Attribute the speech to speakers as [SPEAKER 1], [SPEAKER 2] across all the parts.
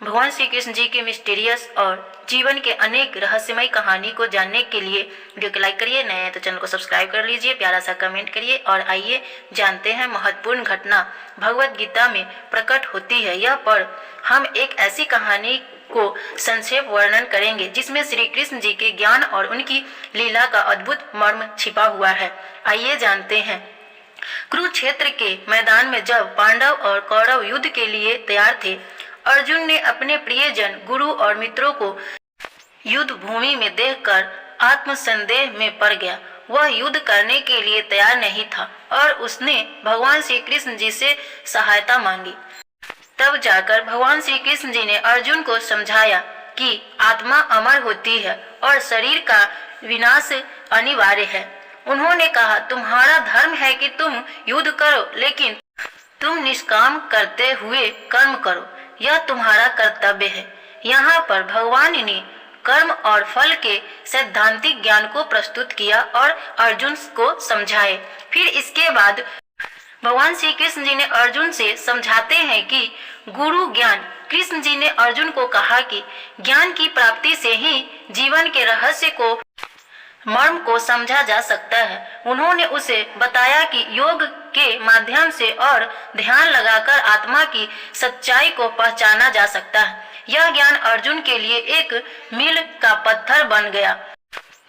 [SPEAKER 1] भगवान श्री कृष्ण जी के मिस्टीरियस और जीवन के अनेक रहस्यमय कहानी को जानने के लिए वीडियो को लाइक करिए, नए हैं तो चैनल को सब्सक्राइब कर लीजिए, प्यारा सा कमेंट करिए और आइए जानते हैं महत्वपूर्ण घटना भगवत गीता में प्रकट होती है। यह पढ़ हम एक ऐसी कहानी को संक्षेप वर्णन करेंगे जिसमें श्री कृष्ण जी के ज्ञान और उनकी लीला का अद्भुत मर्म छिपा हुआ है। आइए जानते हैं। कुरुक्षेत्र के मैदान में जब पांडव और कौरव युद्ध के लिए तैयार थे, अर्जुन ने अपने प्रियजन गुरु और मित्रों को युद्ध भूमि में देखकर आत्मसंदेह में पड़ गया। वह युद्ध करने के लिए तैयार नहीं था और उसने भगवान श्री कृष्ण जी से सहायता मांगी। तब जाकर भगवान श्री कृष्ण जी ने अर्जुन को समझाया कि आत्मा अमर होती है और शरीर का विनाश अनिवार्य है। उन्होंने कहा, तुम्हारा धर्म है कि तुम युद्ध करो, लेकिन तुम निष्काम करते हुए कर्म करो, यह तुम्हारा कर्तव्य है। यहाँ पर भगवान ने कर्म और फल के सैद्धांतिक ज्ञान को प्रस्तुत किया और अर्जुन को समझाए। फिर इसके बाद भगवान श्री कृष्ण जी ने अर्जुन से समझाते हैं कि गुरु ज्ञान। कृष्ण जी ने अर्जुन को कहा कि ज्ञान की प्राप्ति से ही जीवन के रहस्य को मर्म को समझा जा सकता है। उन्होंने उसे बताया कि योग के माध्यम से और ध्यान लगाकर आत्मा की सच्चाई को पहचाना जा सकता है। यह ज्ञान अर्जुन के लिए एक मील का पत्थर बन गया।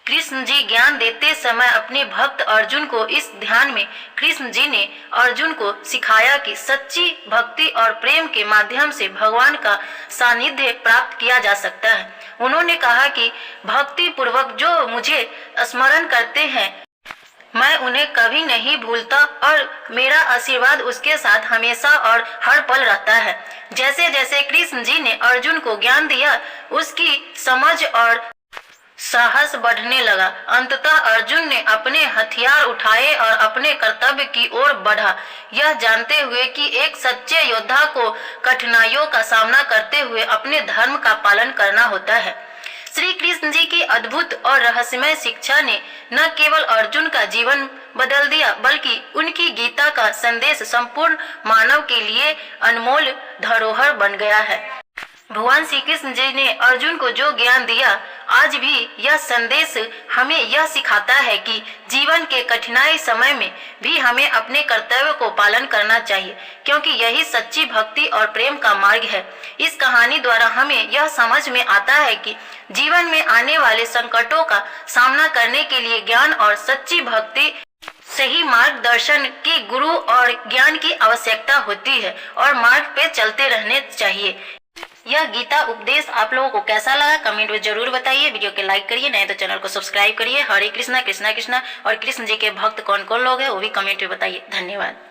[SPEAKER 1] कृष्ण जी ज्ञान देते समय अपने भक्त अर्जुन को इस ध्यान में कृष्ण जी ने अर्जुन को सिखाया कि सच्ची भक्ति और प्रेम के माध्यम से भगवान का सानिध्य प्राप्त किया जा सकता है। उन्होंने कहा कि भक्ति पूर्वक जो मुझे स्मरण करते हैं, मैं उन्हें कभी नहीं भूलता और मेरा आशीर्वाद उसके साथ हमेशा और हर पल रहता है। जैसे जैसे कृष्ण जी ने अर्जुन को ज्ञान दिया, उसकी समझ और साहस बढ़ने लगा। अंततः अर्जुन ने अपने हथियार उठाए और अपने कर्तव्य की ओर बढ़ा, यह जानते हुए कि एक सच्चे योद्धा को कठिनाइयों का सामना करते हुए अपने धर्म का पालन करना होता है। श्री कृष्ण जी की अद्भुत और रहस्यमय शिक्षा ने न केवल अर्जुन का जीवन बदल दिया, बल्कि उनकी गीता का संदेश संपूर्ण मानव के लिए अनमोल धरोहर बन गया है। भगवान श्री कृष्ण जी ने अर्जुन को जो ज्ञान दिया, आज भी यह संदेश हमें यह सिखाता है कि जीवन के कठिनाई समय में भी हमें अपने कर्तव्य को पालन करना चाहिए, क्योंकि यही सच्ची भक्ति और प्रेम का मार्ग है। इस कहानी द्वारा हमें यह समझ में आता है कि जीवन में आने वाले संकटों का सामना करने के लिए ज्ञान और सच्ची भक्ति, सही मार्गदर्शन की गुरु और ज्ञान की आवश्यकता होती है और मार्ग पे चलते रहने चाहिए। यह गीता उपदेश आप लोगों को कैसा लगा कमेंट में जरूर बताइए। वीडियो को लाइक करिए, नहीं तो चैनल को सब्सक्राइब करिए। हरे कृष्णा कृष्णा कृष्णा और कृष्ण जी के भक्त कौन कौन लोग हैं वो भी कमेंट में बताइए। धन्यवाद।